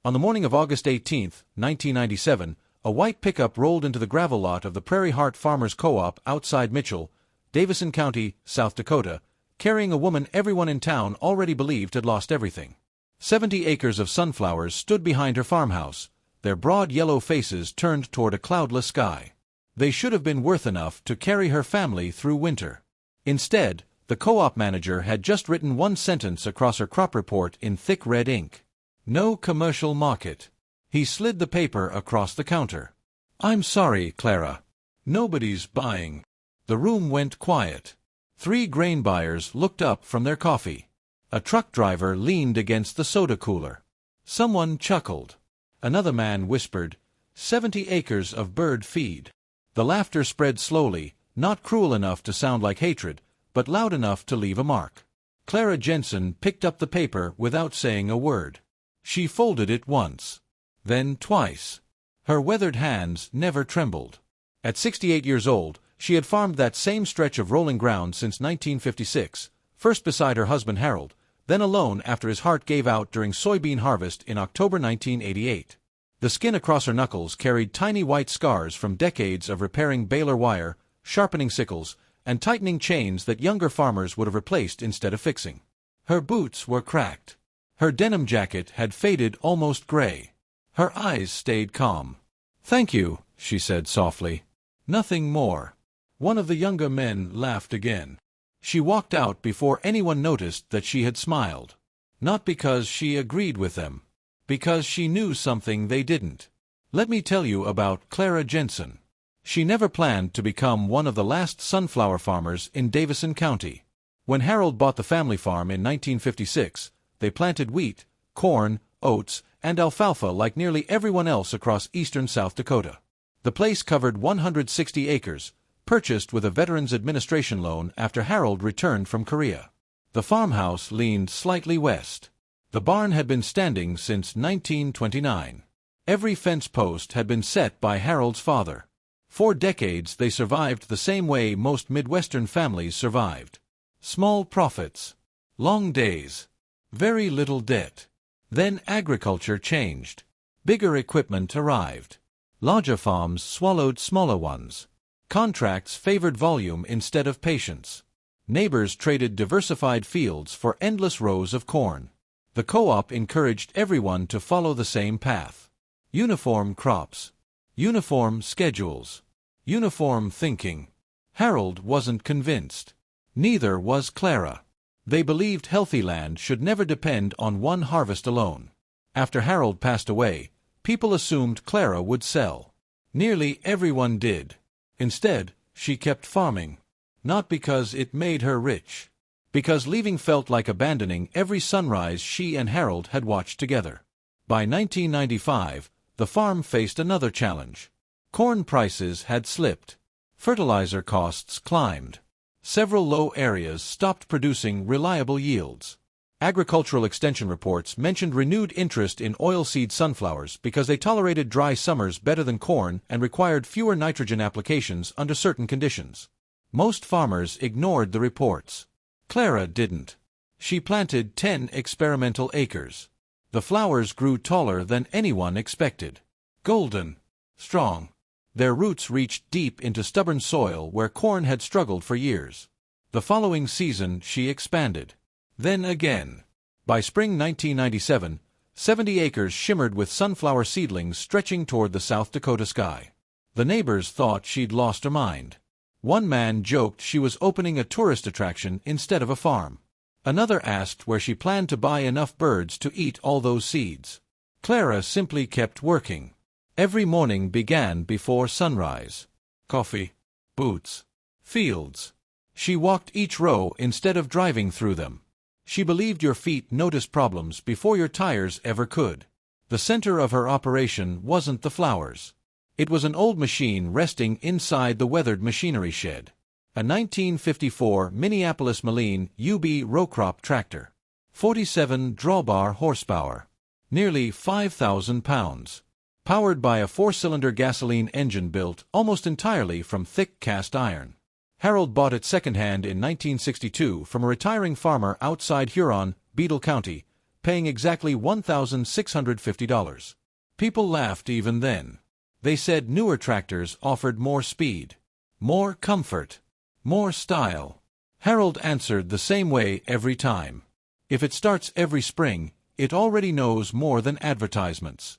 On the morning of August 18, 1997, a white pickup rolled into the gravel lot of the Prairie Heart Farmers Co-op outside Mitchell, Davison County, South Dakota, carrying a woman everyone in town already believed had lost everything. 70 acres of sunflowers stood behind her farmhouse, their broad yellow faces turned toward a cloudless sky. They should have been worth enough to carry her family through winter. Instead, the co-op manager had just written one sentence across her crop report in thick red ink. No commercial market. He slid the paper across the counter. "I'm sorry, Clara. Nobody's buying." The room went quiet. 3 grain buyers looked up from their coffee. A truck driver leaned against the soda cooler. Someone chuckled. Another man whispered, "70 acres of bird feed." The laughter spread slowly, not cruel enough to sound like hatred, but loud enough to leave a mark. Clara Jensen picked up the paper without saying a word. She folded it once, then twice. Her weathered hands never trembled. At 68 years old, she had farmed that same stretch of rolling ground since 1956, first beside her husband Harold, then alone after his heart gave out during soybean harvest in October 1988. The skin across her knuckles carried tiny white scars from decades of repairing baler wire, sharpening sickles, and tightening chains that younger farmers would have replaced instead of fixing. Her boots were cracked. Her denim jacket had faded almost gray. Her eyes stayed calm. "Thank you," she said softly. "Nothing more." One of the younger men laughed again. She walked out before anyone noticed that she had smiled. Not because she agreed with them. Because she knew something they didn't. Let me tell you about Clara Jensen. She never planned to become one of the last sunflower farmers in Davison County. When Harold bought the family farm in 1956, they planted wheat, corn, oats, and alfalfa like nearly everyone else across eastern South Dakota. The place covered 160 acres, purchased with a Veterans Administration loan after Harold returned from Korea. The farmhouse leaned slightly west. The barn had been standing since 1929. Every fence post had been set by Harold's father. For decades they survived the same way most Midwestern families survived. Small profits. Long days. Very little debt. Then agriculture changed. Bigger equipment arrived. Larger farms swallowed smaller ones. Contracts favored volume instead of patience. Neighbors traded diversified fields for endless rows of corn. The co-op encouraged everyone to follow the same path. Uniform crops. Uniform schedules. Uniform thinking. Harold wasn't convinced. Neither was Clara. They believed healthy land should never depend on one harvest alone. After Harold passed away, people assumed Clara would sell. Nearly everyone did. Instead, she kept farming. Not because it made her rich. Because leaving felt like abandoning every sunrise she and Harold had watched together. By 1995, the farm faced another challenge. Corn prices had slipped. Fertilizer costs climbed. Several low areas stopped producing reliable yields. Agricultural extension reports mentioned renewed interest in oilseed sunflowers because they tolerated dry summers better than corn and required fewer nitrogen applications under certain conditions. Most farmers ignored the reports. Clara didn't. She planted 10 experimental acres. The flowers grew taller than anyone expected. Golden. Strong. Their roots reached deep into stubborn soil where corn had struggled for years. The following season she expanded. Then again. By spring 1997, 70 acres shimmered with sunflower seedlings stretching toward the South Dakota sky. The neighbors thought she'd lost her mind. One man joked she was opening a tourist attraction instead of a farm. Another asked where she planned to buy enough birds to eat all those seeds. Clara simply kept working. Every morning began before sunrise. Coffee, boots, fields. She walked each row instead of driving through them. She believed your feet noticed problems before your tires ever could. The center of her operation wasn't the flowers. It was an old machine resting inside the weathered machinery shed. A 1954 Minneapolis Moline UB row crop tractor. 47 drawbar horsepower. Nearly 5,000 pounds. Powered by a 4-cylinder gasoline engine built almost entirely from thick cast iron. Harold bought it secondhand in 1962 from a retiring farmer outside Huron, Beadle County, paying exactly $1,650. People laughed even then. They said newer tractors offered more speed, more comfort, more style. Harold answered the same way every time. If it starts every spring, it already knows more than advertisements.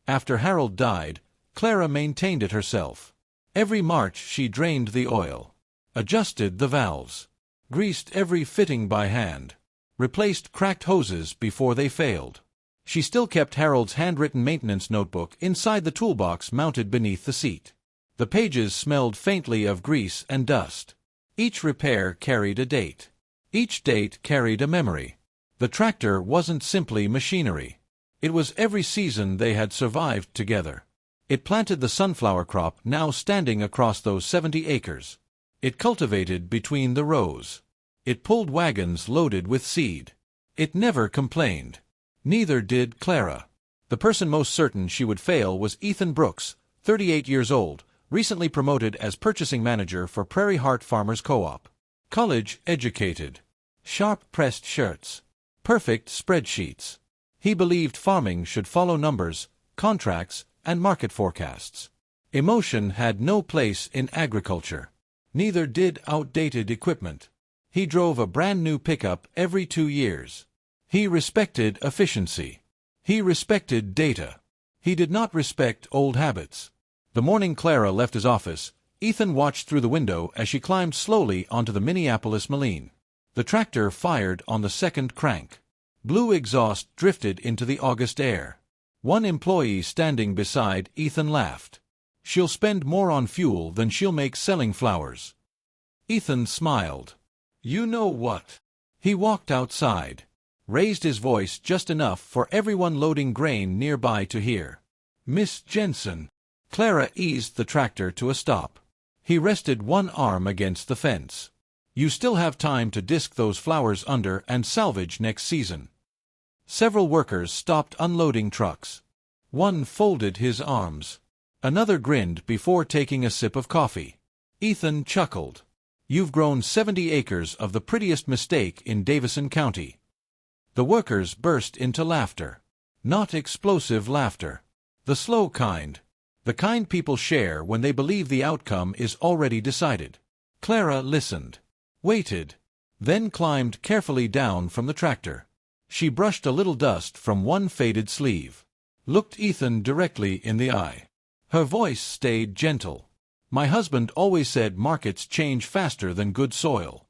After Harold died, Clara maintained it herself. Every March she drained the oil, adjusted the valves, greased every fitting by hand, replaced cracked hoses before they failed. She still kept Harold's handwritten maintenance notebook inside the toolbox mounted beneath the seat. The pages smelled faintly of grease and dust. Each repair carried a date. Each date carried a memory. The tractor wasn't simply machinery. It was every season they had survived together. It planted the sunflower crop now standing across those 70 acres. It cultivated between the rows. It pulled wagons loaded with seed. It never complained. Neither did Clara. The person most certain she would fail was Ethan Brooks, 38 years old, recently promoted as purchasing manager for Prairie Heart Farmers Co-op. College educated. Sharp-pressed shirts. Perfect spreadsheets. He believed farming should follow numbers, contracts, and market forecasts. Emotion had no place in agriculture. Neither did outdated equipment. He drove a brand-new pickup every 2 years. He respected efficiency. He respected data. He did not respect old habits. The morning Clara left his office, Ethan watched through the window as she climbed slowly onto the Minneapolis Moline. The tractor fired on the second crank. Blue exhaust drifted into the August air. One employee standing beside Ethan laughed. "She'll spend more on fuel than she'll make selling flowers." Ethan smiled. "You know what?" He walked outside, raised his voice just enough for everyone loading grain nearby to hear. "Miss Jensen." Clara eased the tractor to a stop. He rested one arm against the fence. "You still have time to disc those flowers under and salvage next season." Several workers stopped unloading trucks. One folded his arms. Another grinned before taking a sip of coffee. Ethan chuckled. "You've grown 70 acres of the prettiest mistake in Davison County." The workers burst into laughter. Not explosive laughter. The slow kind. The kind people share when they believe the outcome is already decided. Clara listened. Waited. Then climbed carefully down from the tractor. She brushed a little dust from one faded sleeve. Looked Ethan directly in the eye. Her voice stayed gentle. "My husband always said markets change faster than good soil."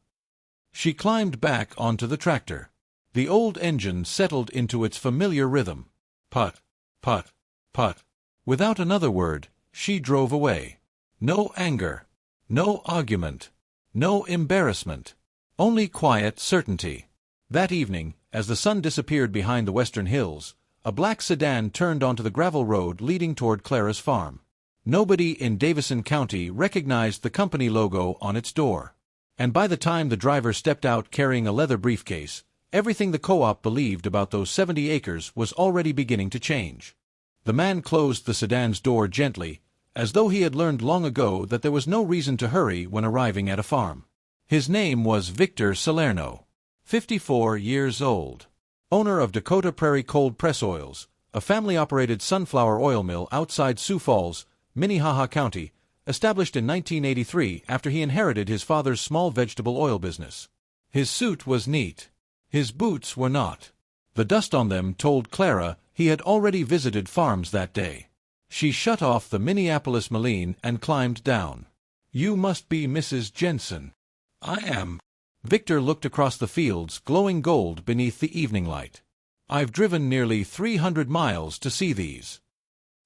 She climbed back onto the tractor. The old engine settled into its familiar rhythm. Put, put, put. Without another word, she drove away. No anger. No argument. No embarrassment. Only quiet certainty. That evening, as the sun disappeared behind the western hills, a black sedan turned onto the gravel road leading toward Clara's farm. Nobody in Davison County recognized the company logo on its door. And by the time the driver stepped out carrying a leather briefcase, everything the co-op believed about those 70 acres was already beginning to change. The man closed the sedan's door gently, as though he had learned long ago that there was no reason to hurry when arriving at a farm. His name was Victor Salerno, 54 years old, owner of Dakota Prairie Cold Press Oils, a family-operated sunflower oil mill outside Sioux Falls, Minnehaha County, established in 1983 after he inherited his father's small vegetable oil business. His suit was neat. His boots were not. The dust on them told Clara he had already visited farms that day. She shut off the Minneapolis Moline and climbed down. "You must be Mrs. Jensen." "I am." Victor looked across the fields glowing gold beneath the evening light. "I've driven nearly 300 miles to see these."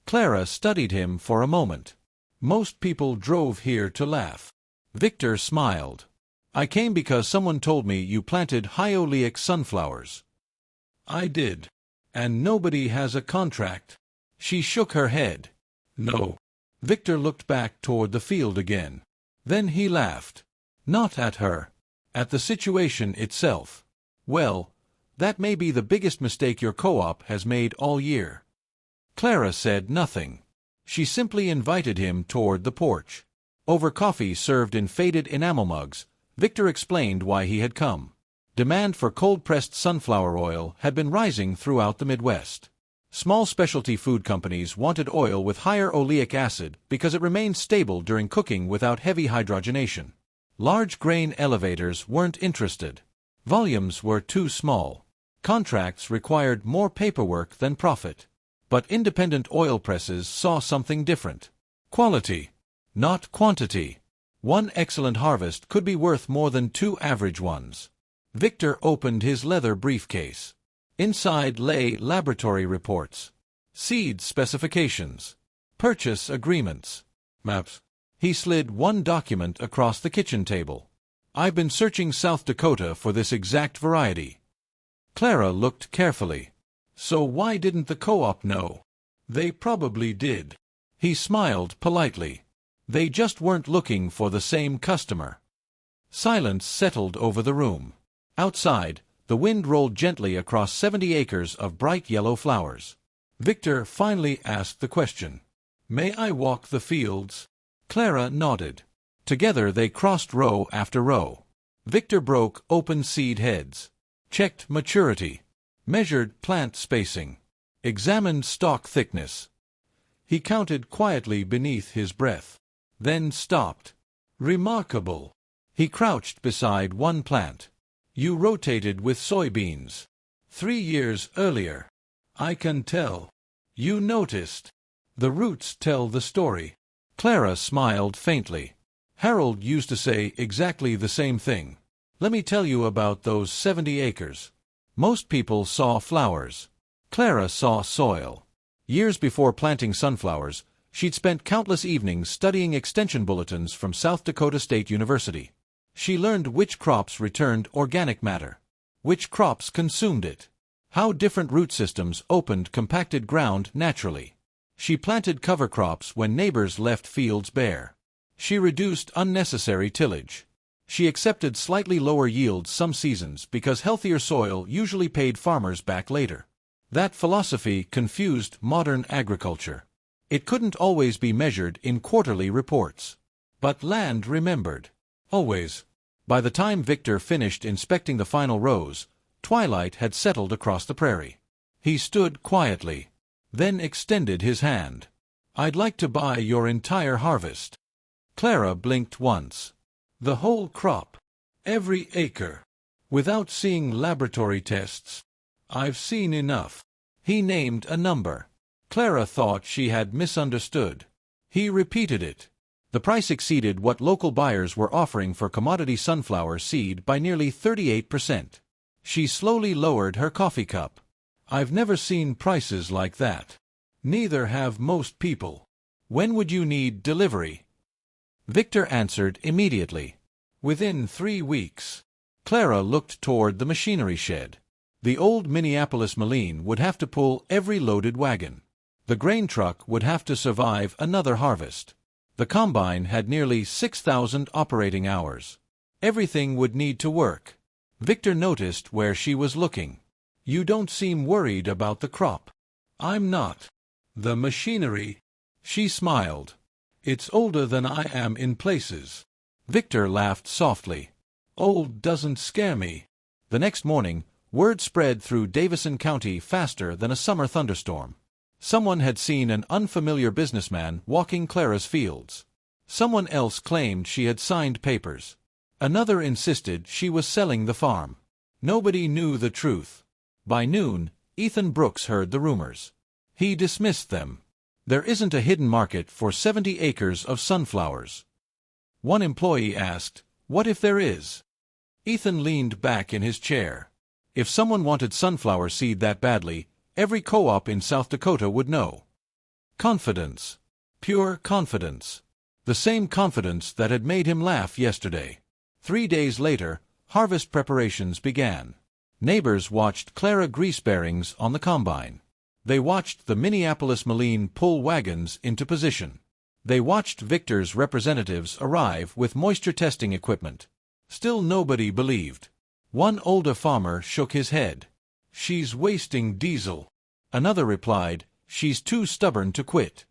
Clara studied him for a moment. "Most people drove here to laugh." Victor smiled. "I came because someone told me you planted hyoleic sunflowers." "I did. And nobody has a contract." She shook her head. "No." Victor looked back toward the field again. Then he laughed. Not at her. At the situation itself. "Well, that may be the biggest mistake your co-op has made all year." Clara said nothing. She simply invited him toward the porch. Over coffee served in faded enamel mugs, Victor explained why he had come. Demand for cold-pressed sunflower oil had been rising throughout the Midwest. Small specialty food companies wanted oil with higher oleic acid because it remained stable during cooking without heavy hydrogenation. Large grain elevators weren't interested. Volumes were too small. Contracts required more paperwork than profit. But independent oil presses saw something different. Quality, not quantity. One excellent harvest could be worth more than 2 average ones. Victor opened his leather briefcase. Inside lay laboratory reports, seed specifications, purchase agreements, maps. He slid one document across the kitchen table. I've been searching South Dakota for this exact variety. Clara looked carefully. So why didn't the co-op know? They probably did. He smiled politely. They just weren't looking for the same customer. Silence settled over the room. Outside, the wind rolled gently across 70 acres of bright yellow flowers. Victor finally asked the question. May I walk the fields? Clara nodded. Together they crossed row after row. Victor broke open seed heads, checked maturity, measured plant spacing, examined stalk thickness. He counted quietly beneath his breath, then stopped. Remarkable. He crouched beside one plant. You rotated with soybeans 3 years earlier. I can tell. You noticed. The roots tell the story. Clara smiled faintly. Harold used to say exactly the same thing. Let me tell you about those 70 acres. Most people saw flowers. Clara saw soil. Years before planting sunflowers, she'd spent countless evenings studying extension bulletins from South Dakota State University. She learned which crops returned organic matter, which crops consumed it, how different root systems opened compacted ground naturally. She planted cover crops when neighbors left fields bare. She reduced unnecessary tillage. She accepted slightly lower yields some seasons because healthier soil usually paid farmers back later. That philosophy confused modern agriculture. It couldn't always be measured in quarterly reports. But land remembered. Always. By the time Victor finished inspecting the final rows, twilight had settled across the prairie. He stood quietly, then extended his hand. I'd like to buy your entire harvest. Clara blinked once. The whole crop. Every acre. Without seeing laboratory tests. I've seen enough. He named a number. Clara thought she had misunderstood. He repeated it. The price exceeded what local buyers were offering for commodity sunflower seed by nearly 38%. She slowly lowered her coffee cup. I've never seen prices like that. Neither have most people. When would you need delivery? Victor answered immediately. Within 3 weeks. Clara looked toward the machinery shed. The old Minneapolis Moline would have to pull every loaded wagon. The grain truck would have to survive another harvest. The combine had nearly 6,000 operating hours. Everything would need to work. Victor noticed where she was looking. You don't seem worried about the crop. I'm not. The machinery. She smiled. It's older than I am in places. Victor laughed softly. Old doesn't scare me. The next morning, word spread through Davison County faster than a summer thunderstorm. Someone had seen an unfamiliar businessman walking Clara's fields. Someone else claimed she had signed papers. Another insisted she was selling the farm. Nobody knew the truth. By noon, Ethan Brooks heard the rumors. He dismissed them. There isn't a hidden market for 70 acres of sunflowers. One employee asked, what if there is? Ethan leaned back in his chair. If someone wanted sunflower seed that badly, every co-op in South Dakota would know. Confidence. Pure confidence. The same confidence that had made him laugh yesterday. 3 days later, harvest preparations began. Neighbors watched Clara grease bearings on the combine. They watched the Minneapolis Moline pull wagons into position. They watched Victor's representatives arrive with moisture testing equipment. Still nobody believed. One older farmer shook his head. She's wasting diesel. Another replied, she's too stubborn to quit.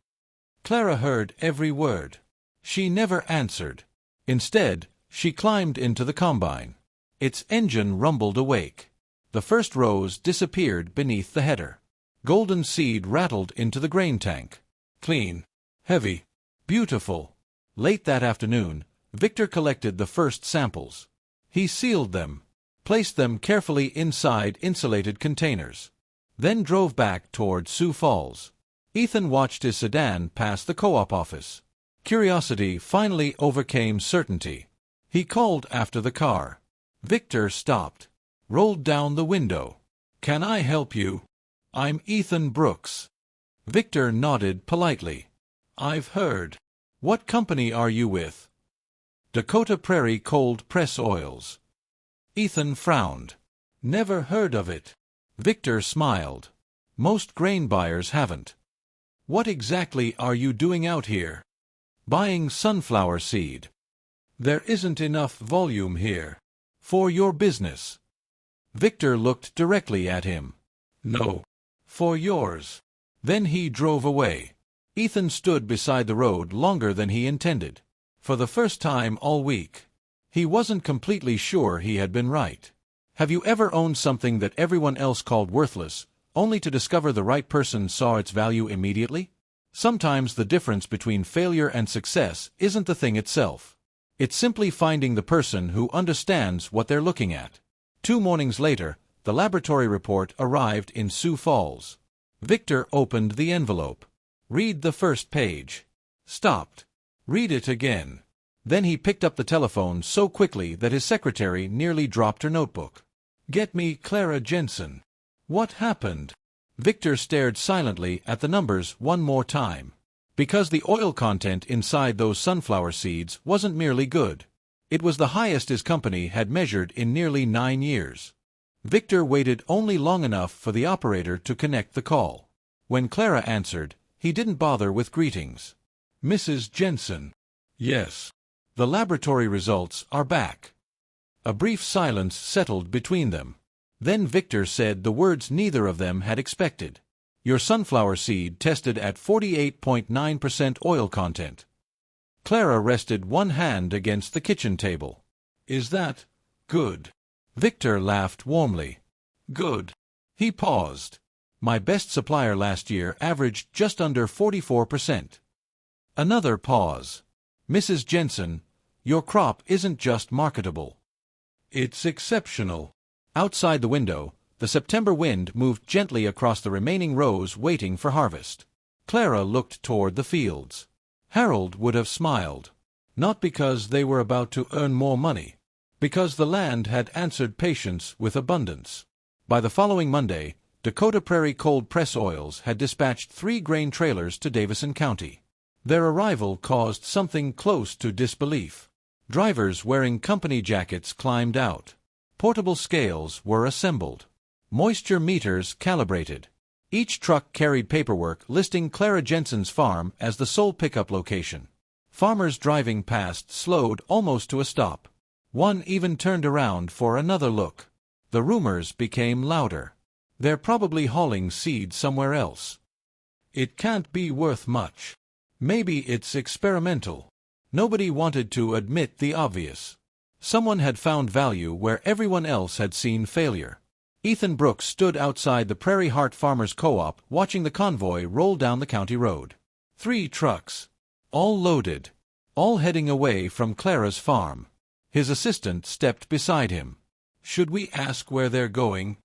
Clara heard every word. She never answered. Instead, she climbed into the combine. Its engine rumbled awake. The first rows disappeared beneath the header. Golden seed rattled into the grain tank. Clean. Heavy. Beautiful. Late that afternoon, Victor collected the first samples. He sealed them, placed them carefully inside insulated containers, then drove back toward Sioux Falls. Ethan watched his sedan pass the co-op office. Curiosity finally overcame certainty. He called after the car. Victor stopped, rolled down the window. "Can I help you?" "I'm Ethan Brooks." Victor nodded politely. "I've heard. What company are you with?" "Dakota Prairie Cold Press Oils." Ethan frowned. "Never heard of it." Victor smiled. "Most grain buyers haven't." "What exactly are you doing out here?" "Buying sunflower seed." "There isn't enough volume here. For your business." Victor looked directly at him. "No. For yours." Then he drove away. Ethan stood beside the road longer than he intended. For the first time all week, he wasn't completely sure he had been right. Have you ever owned something that everyone else called worthless, only to discover the right person saw its value immediately? Sometimes the difference between failure and success isn't the thing itself. It's simply finding the person who understands what they're looking at. 2 mornings later, the laboratory report arrived in Sioux Falls. Victor opened the envelope. "Read the first page." Stopped. "Read it again." Then he picked up the telephone so quickly that his secretary nearly dropped her notebook. "Get me Clara Jensen." "What happened?" Victor stared silently at the numbers one more time. Because the oil content inside those sunflower seeds wasn't merely good. It was the highest his company had measured in nearly 9 years. Victor waited only long enough for the operator to connect the call. When Clara answered, he didn't bother with greetings. "Mrs. Jensen." "Yes." "The laboratory results are back." A brief silence settled between them. Then Victor said the words neither of them had expected. "Your sunflower seed tested at 48.9% oil content." Clara rested one hand against the kitchen table. "Is that good?" Victor laughed warmly. "Good." He paused. "My best supplier last year averaged just under 44%. Another pause. "Mrs. Jensen, your crop isn't just marketable. It's exceptional." Outside the window, the September wind moved gently across the remaining rows waiting for harvest. Clara looked toward the fields. Harold would have smiled. Not because they were about to earn more money. Because the land had answered patience with abundance. By the following Monday, Dakota Prairie Cold Press Oils had dispatched 3 grain trailers to Davison County. Their arrival caused something close to disbelief. Drivers wearing company jackets climbed out. Portable scales were assembled. Moisture meters calibrated. Each truck carried paperwork listing Clara Jensen's farm as the sole pickup location. Farmers driving past slowed almost to a stop. One even turned around for another look. The rumors became louder. "They're probably hauling seed somewhere else. It can't be worth much. Maybe it's experimental." Nobody wanted to admit the obvious. Someone had found value where everyone else had seen failure. Ethan Brooks stood outside the Prairie Heart Farmers Co-op watching the convoy roll down the county road. 3 trucks. All loaded. All heading away from Clara's farm. His assistant stepped beside him. "Should we ask where they're going?"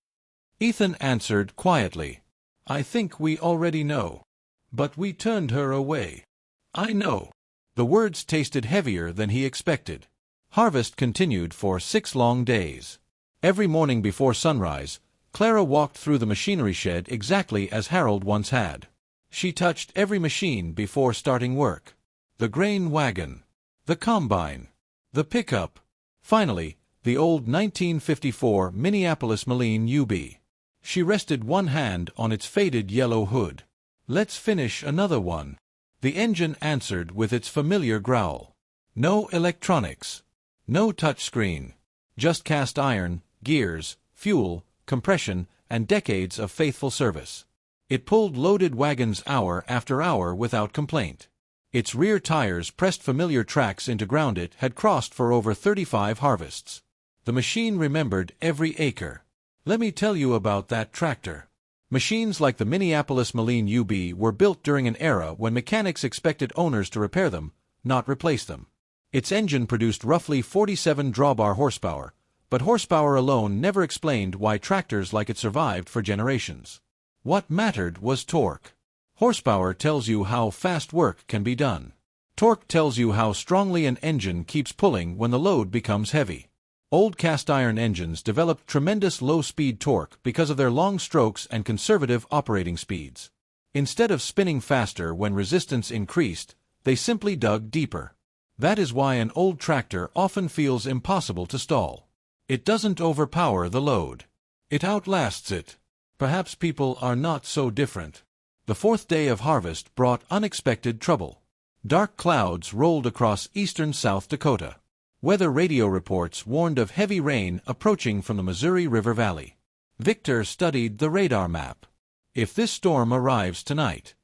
Ethan answered quietly. "I think we already know. But we turned her away." "I know." The words tasted heavier than he expected. Harvest continued for 6 long days. Every morning before sunrise, Clara walked through the machinery shed exactly as Harold once had. She touched every machine before starting work. The grain wagon. The combine. The pickup. Finally, the old 1954 Minneapolis Moline UB. She rested one hand on its faded yellow hood. "Let's finish another one." The engine answered with its familiar growl. No electronics. No touchscreen. Just cast iron, gears, fuel, compression, and decades of faithful service. It pulled loaded wagons hour after hour without complaint. Its rear tires pressed familiar tracks into ground it had crossed for over 35 harvests. The machine remembered every acre. Let me tell you about that tractor. Machines like the Minneapolis Moline UB were built during an era when mechanics expected owners to repair them, not replace them. Its engine produced roughly 47 drawbar horsepower, but horsepower alone never explained why tractors like it survived for generations. What mattered was torque. Horsepower tells you how fast work can be done. Torque tells you how strongly an engine keeps pulling when the load becomes heavy. Old cast-iron engines developed tremendous low-speed torque because of their long strokes and conservative operating speeds. Instead of spinning faster when resistance increased, they simply dug deeper. That is why an old tractor often feels impossible to stall. It doesn't overpower the load. It outlasts it. Perhaps people are not so different. The fourth day of harvest brought unexpected trouble. Dark clouds rolled across eastern South Dakota. Weather radio reports warned of heavy rain approaching from the Missouri River Valley. Victor studied the radar map. If this storm arrives tonight.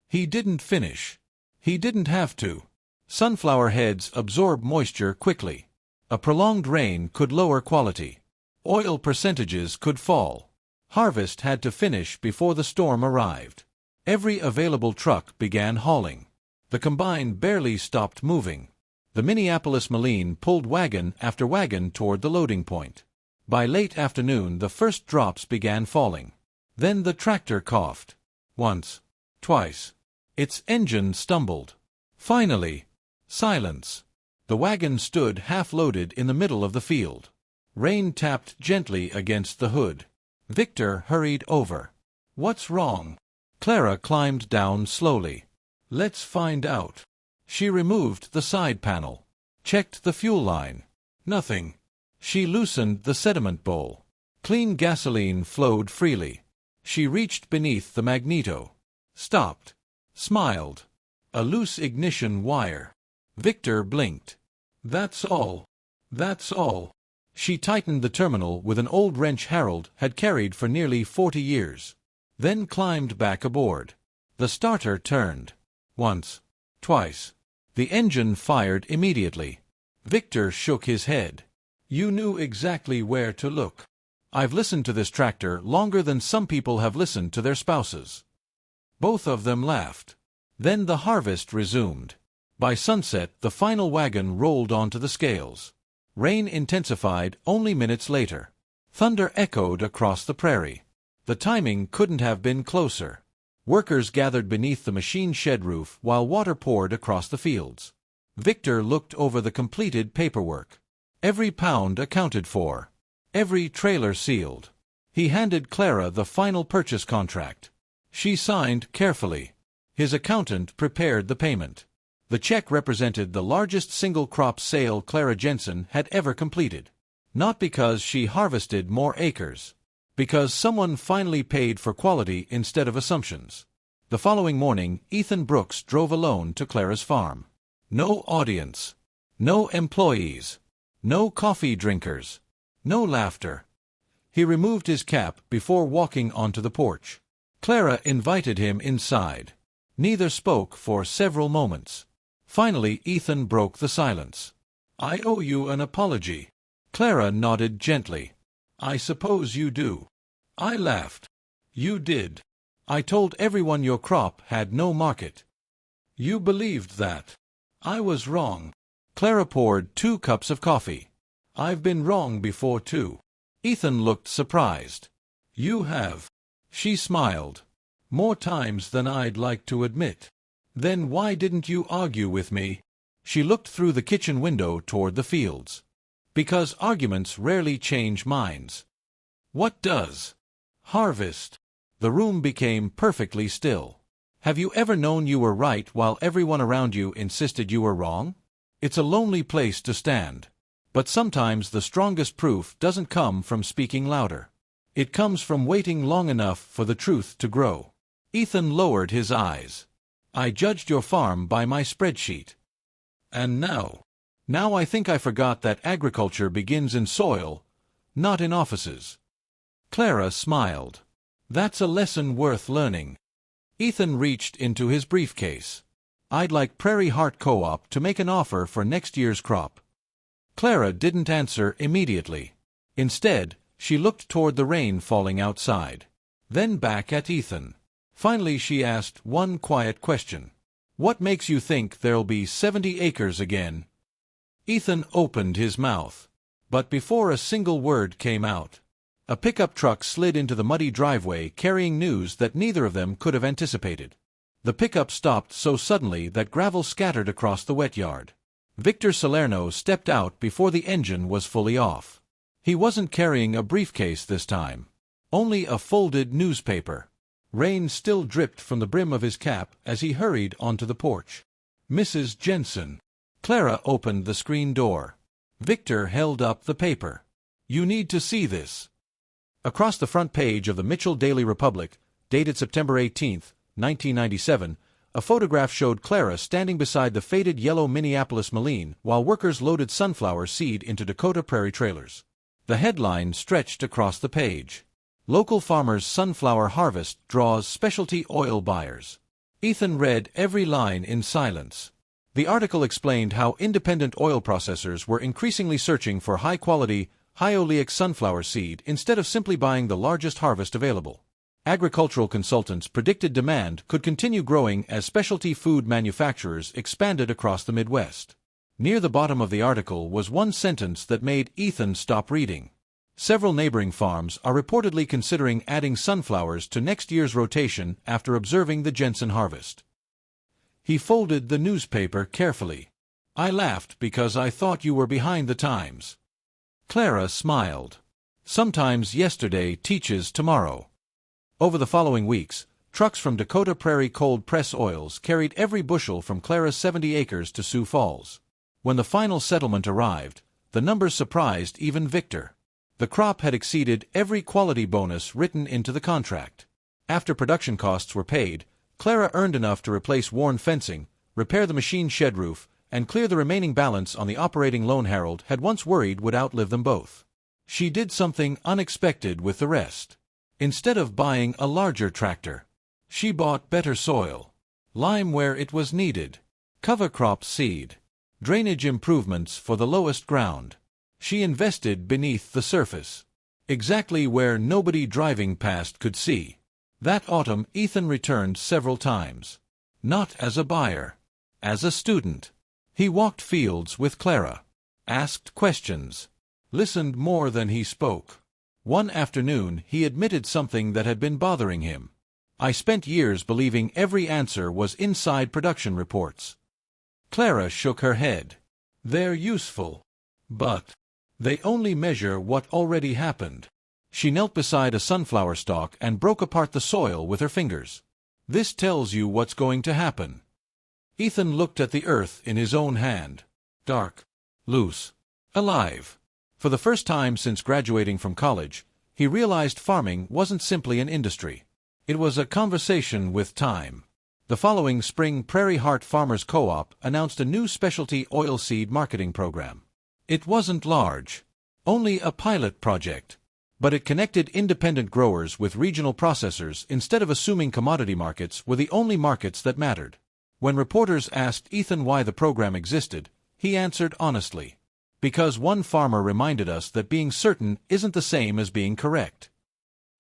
He didn't finish. He didn't have to. Sunflower heads absorb moisture quickly. A prolonged rain could lower quality. Oil percentages could fall. Harvest had to finish before the storm arrived. Every available truck began hauling. The combine barely stopped moving. The Minneapolis Moline pulled wagon after wagon toward the loading point. By late afternoon, the first drops began falling. Then the tractor coughed. Once. Twice. Its engine stumbled. Finally, silence. The wagon stood half-loaded in the middle of the field. Rain tapped gently against the hood. Victor hurried over. What's wrong? Clara climbed down slowly. Let's find out. She removed the side panel. Checked the fuel line. Nothing. She loosened the sediment bowl. Clean gasoline flowed freely. She reached beneath the magneto. Stopped. Smiled. A loose ignition wire. Victor blinked. That's all. That's all. She tightened the terminal with an old wrench Harold had carried for nearly 40 years. Then climbed back aboard. The starter turned. Once. Twice. The engine fired immediately. Victor shook his head. You knew exactly where to look. I've listened to this tractor longer than some people have listened to their spouses. Both of them laughed. Then the harvest resumed. By sunset, the final wagon rolled onto the scales. Rain intensified only minutes later. Thunder echoed across the prairie. The timing couldn't have been closer. Workers gathered beneath the machine shed roof while water poured across the fields. Victor looked over the completed paperwork. Every pound accounted for. Every trailer sealed. He handed Clara the final purchase contract. She signed carefully. His accountant prepared the payment. The check represented the largest single-crop sale Clara Jensen had ever completed. Not because she harvested more acres. Because someone finally paid for quality instead of assumptions. The following morning, Ethan Brooks drove alone to Clara's farm. No audience. No employees. No coffee drinkers. No laughter. He removed his cap before walking onto the porch. Clara invited him inside. Neither spoke for several moments. Finally, Ethan broke the silence. I owe you an apology. Clara nodded gently. I suppose you do. I laughed. You did. I told everyone your crop had no market. You believed that. I was wrong. Clara poured 2 cups of coffee. I've been wrong before too. Ethan looked surprised. You have. She smiled. More times than I'd like to admit. Then why didn't you argue with me? She looked through the kitchen window toward the fields. Because arguments rarely change minds. What does? Harvest. The room became perfectly still. Have you ever known you were right while everyone around you insisted you were wrong? It's a lonely place to stand. But sometimes the strongest proof doesn't come from speaking louder. It comes from waiting long enough for the truth to grow. Ethan lowered his eyes. I judged your farm by my spreadsheet. And now? Now I think I forgot that agriculture begins in soil, not in offices. Clara smiled. That's a lesson worth learning. Ethan reached into his briefcase. I'd like Prairie Heart Co-op to make an offer for next year's crop. Clara didn't answer immediately. Instead, she looked toward the rain falling outside. Then back at Ethan. Finally she asked one quiet question. "What makes you think there'll be 70 acres again?" Ethan opened his mouth. But before a single word came out, a pickup truck slid into the muddy driveway carrying news that neither of them could have anticipated. The pickup stopped so suddenly that gravel scattered across the wet yard. Victor Salerno stepped out before the engine was fully off. He wasn't carrying a briefcase this time. Only a folded newspaper. Rain still dripped from the brim of his cap as he hurried onto the porch. "Mrs. Jensen." Clara opened the screen door. Victor held up the paper. "You need to see this." Across the front page of the Mitchell Daily Republic, dated September 18, 1997, a photograph showed Clara standing beside the faded yellow Minneapolis Maline while workers loaded sunflower seed into Dakota Prairie trailers. The headline stretched across the page. "Local farmers' sunflower harvest draws specialty oil buyers." Ethan read every line in silence. The article explained how independent oil processors were increasingly searching for high-quality, high-oleic sunflower seed instead of simply buying the largest harvest available. Agricultural consultants predicted demand could continue growing as specialty food manufacturers expanded across the Midwest. Near the bottom of the article was one sentence that made Ethan stop reading. "Several neighboring farms are reportedly considering adding sunflowers to next year's rotation after observing the Jensen harvest." He folded the newspaper carefully. "I laughed because I thought you were behind the times." Clara smiled. "Sometimes yesterday teaches tomorrow." Over the following weeks, trucks from Dakota Prairie Cold Press Oils carried every bushel from Clara's 70 acres to Sioux Falls. When the final settlement arrived, the numbers surprised even Victor. The crop had exceeded every quality bonus written into the contract. After production costs were paid, Clara earned enough to replace worn fencing, repair the machine shed roof, and clear the remaining balance on the operating loan Harold had once worried would outlive them both. She did something unexpected with the rest. Instead of buying a larger tractor, she bought better soil, lime where it was needed, cover crop seed, drainage improvements for the lowest ground. She invested beneath the surface, exactly where nobody driving past could see. That autumn Ethan returned several times. Not as a buyer, as a student. He walked fields with Clara, asked questions, listened more than he spoke. One afternoon he admitted something that had been bothering him. "I spent years believing every answer was inside production reports." Clara shook her head. "They're useful, but they only measure what already happened." She knelt beside a sunflower stalk and broke apart the soil with her fingers. "This tells you what's going to happen." Ethan looked at the earth in his own hand. Dark, loose, alive. For the first time since graduating from college, he realized farming wasn't simply an industry. It was a conversation with time. The following spring, Prairie Heart Farmers Co-op announced a new specialty oilseed marketing program. It wasn't large, only a pilot project, but it connected independent growers with regional processors instead of assuming commodity markets were the only markets that mattered. When reporters asked Ethan why the program existed, he answered honestly, "Because one farmer reminded us that being certain isn't the same as being correct."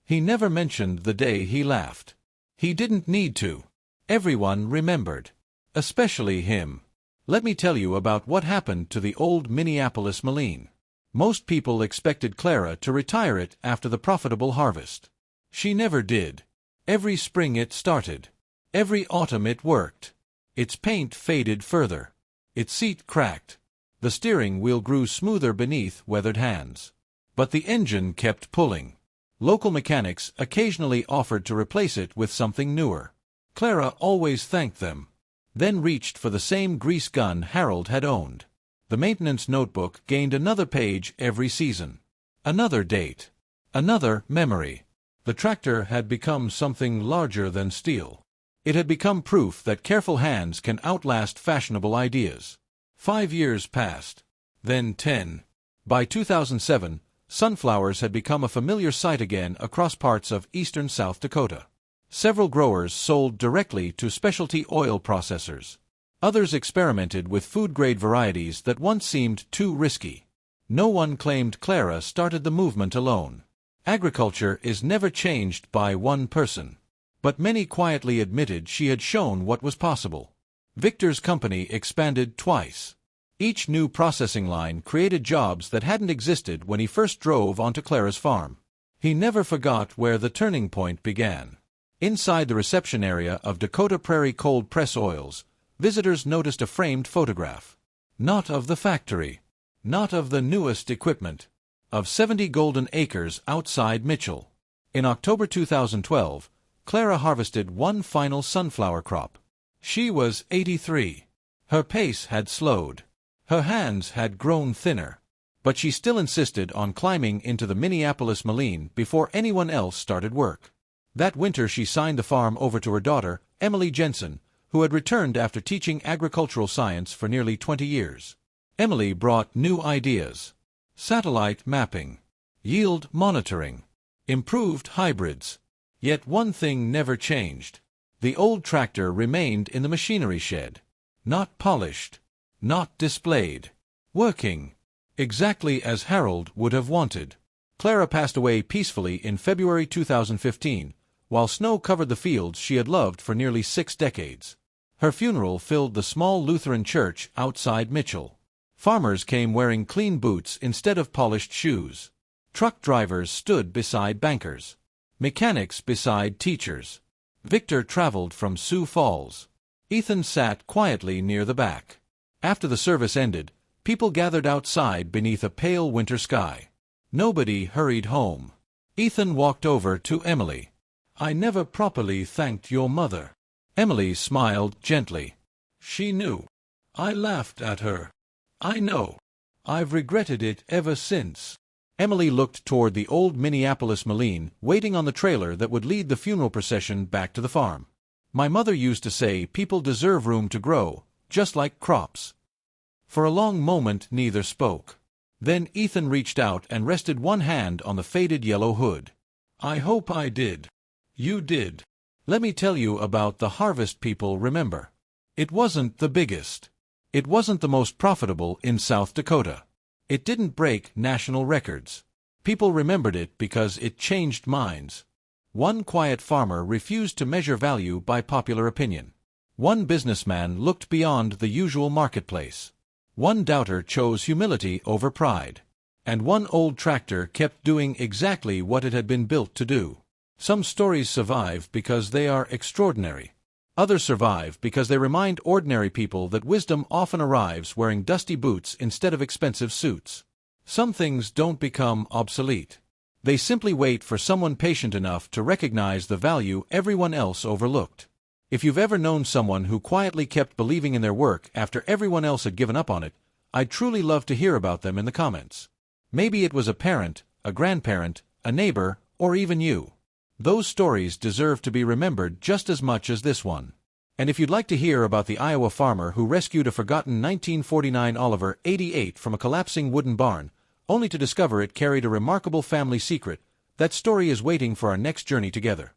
He never mentioned the day he laughed. He didn't need to. Everyone remembered. Especially him. Let me tell you about what happened to the old Minneapolis Maline. Most people expected Clara to retire it after the profitable harvest. She never did. Every spring it started. Every autumn it worked. Its paint faded further. Its seat cracked. The steering wheel grew smoother beneath weathered hands. But the engine kept pulling. Local mechanics occasionally offered to replace it with something newer. Clara always thanked them, then reached for the same grease gun Harold had owned. The maintenance notebook gained another page every season. Another date. Another memory. The tractor had become something larger than steel. It had become proof that careful hands can outlast fashionable ideas. 5 years passed. Then 10. By 2007, sunflowers had become a familiar sight again across parts of eastern South Dakota. Several growers sold directly to specialty oil processors. Others experimented with food-grade varieties that once seemed too risky. No one claimed Clara started the movement alone. Agriculture is never changed by one person. But many quietly admitted she had shown what was possible. Victor's company expanded twice. Each new processing line created jobs that hadn't existed when he first drove onto Clara's farm. He never forgot where the turning point began. Inside the reception area of Dakota Prairie Cold Press Oils, visitors noticed a framed photograph. Not of the factory. Not of the newest equipment. Of 70 golden acres outside Mitchell. In October 2012, Clara harvested one final sunflower crop. She was 83. Her pace had slowed. Her hands had grown thinner. But she still insisted on climbing into the Minneapolis Moline before anyone else started work. That winter she signed the farm over to her daughter, Emily Jensen, who had returned after teaching agricultural science for nearly 20 years. Emily brought new ideas. Satellite mapping. Yield monitoring. Improved hybrids. Yet one thing never changed. The old tractor remained in the machinery shed. Not polished. Not displayed. Working. Exactly as Harold would have wanted. Clara passed away peacefully in February 2015, while snow covered the fields she had loved for nearly 6 decades. Her funeral filled the small Lutheran church outside Mitchell. Farmers came wearing clean boots instead of polished shoes. Truck drivers stood beside bankers. Mechanics beside teachers. Victor traveled from Sioux Falls. Ethan sat quietly near the back. After the service ended, people gathered outside beneath a pale winter sky. Nobody hurried home. Ethan walked over to Emily. "I never properly thanked your mother." Emily smiled gently. "She knew. I laughed at her. I know. I've regretted it ever since." Emily looked toward the old Minneapolis Moline, waiting on the trailer that would lead the funeral procession back to the farm. "My mother used to say people deserve room to grow, just like crops." For a long moment neither spoke. Then Ethan reached out and rested one hand on the faded yellow hood. "I hope I did. You did. Let me tell you about the harvest people remember. It wasn't the biggest. It wasn't the most profitable in South Dakota. It didn't break national records. People remembered it because it changed minds. One quiet farmer refused to measure value by popular opinion. One businessman looked beyond the usual marketplace. One doubter chose humility over pride. And one old tractor kept doing exactly what it had been built to do. Some stories survive because they are extraordinary. Others survive because they remind ordinary people that wisdom often arrives wearing dusty boots instead of expensive suits. Some things don't become obsolete. They simply wait for someone patient enough to recognize the value everyone else overlooked. If you've ever known someone who quietly kept believing in their work after everyone else had given up on it, I'd truly love to hear about them in the comments. Maybe it was a parent, a grandparent, a neighbor, or even you. Those stories deserve to be remembered just as much as this one. And if you'd like to hear about the Iowa farmer who rescued a forgotten 1949 Oliver 88 from a collapsing wooden barn, only to discover it carried a remarkable family secret, that story is waiting for our next journey together.